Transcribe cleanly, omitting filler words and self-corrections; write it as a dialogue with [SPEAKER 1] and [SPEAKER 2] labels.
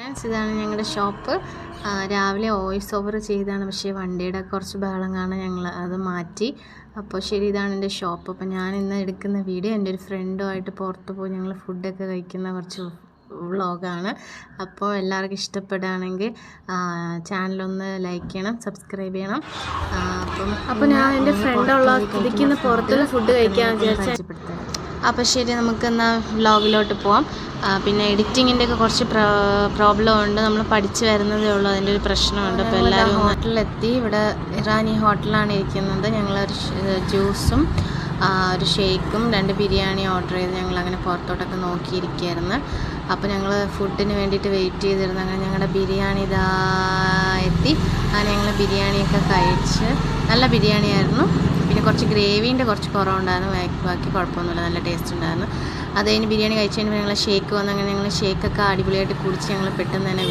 [SPEAKER 1] Friends, ഇതാണ് ഞങ്ങളുടെ shop. രാവിലെ വോയിസ് ഓവർ ചെയ്താണ്, പക്ഷേ വണ്ടിയുടെ കുറച്ച് ബഹളം കാണാൻ ഞങ്ങൾ അത് മാറ്റി. അപ്പോൾ ശരി, ഇതാണ് എൻ്റെ ഷോപ്പ്. അപ്പോൾ ഞാൻ ഇന്ന് എടുക്കുന്ന വീഡിയോ എൻ്റെ ഒരു ഫ്രണ്ടുമായിട്ട് പുറത്ത് പോയി ഞങ്ങൾ ഫുഡൊക്കെ കഴിക്കുന്ന കുറച്ച് വ്ളോഗാണ്. അപ്പോൾ എല്ലാവർക്കും ഇഷ്ടപ്പെടുകയാണെങ്കിൽ ചാനലൊന്ന് ലൈക്ക് ചെയ്യണം, സബ്സ്ക്രൈബ് ചെയ്യണം. അപ്പോൾ ഞാൻ എൻ്റെ ഫ്രണ്ടുള്ള സ്ഥിതിക്ക് പുറത്തുള്ള ഫുഡ് കഴിക്കാമെന്ന് വിചാരിച്ചു. അപ്പോൾ ശരി, നമുക്കെന്നാൽ വ്ളോഗിലോട്ട് പോവാം. പിന്നെ എഡിറ്റിങ്ങിൻ്റെ ഒക്കെ കുറച്ച് പ്രോബ്ലം ഉണ്ട്, നമ്മൾ പഠിച്ചു വരുന്നതേ ഉള്ളൂ, അതിൻ്റെ ഒരു പ്രശ്നമുണ്ട്. അപ്പോൾ എല്ലാവരും ഹോട്ടലിലെത്തി. ഇവിടെ ഇറാനി ഹോട്ടലാണ് ഇരിക്കുന്നത്. ഞങ്ങളൊരു ജ്യൂസും ഒരു ഷേക്കും 2 ബിരിയാണി ഓർഡർ ചെയ്ത് ഞങ്ങളങ്ങനെ പുറത്തോട്ടൊക്കെ നോക്കിയിരിക്കുകയായിരുന്നു. അപ്പോൾ ഞങ്ങൾ ഫുഡിന് വേണ്ടിയിട്ട് വെയിറ്റ് ചെയ്തിരുന്നു. അങ്ങനെ ഞങ്ങളുടെ ബിരിയാണി ഇതാ എത്തി. അങ്ങനെ ഞങ്ങൾ ബിരിയാണിയൊക്കെ കഴിച്ച്, നല്ല ബിരിയാണിയായിരുന്നു. പിന്നെ കുറച്ച് ഗ്രേവീൻ്റെ കുറച്ച് കുറവുണ്ടായിരുന്നു, ബാക്കി കുഴപ്പമൊന്നുമില്ല, നല്ല ടേസ്റ്റ് ഉണ്ടായിരുന്നു. അത് കഴിഞ്ഞ് ബിരിയാണി കഴിച്ച് കഴിഞ്ഞപ്പോൾ ഞങ്ങൾ ഷേക്ക് വന്നു. അങ്ങനെ ഞങ്ങൾ ഷേക്കൊക്കെ അടിപൊളിയായിട്ട് കുടിച്ച് ഞങ്ങൾ പെട്ടെന്ന് തന്നെ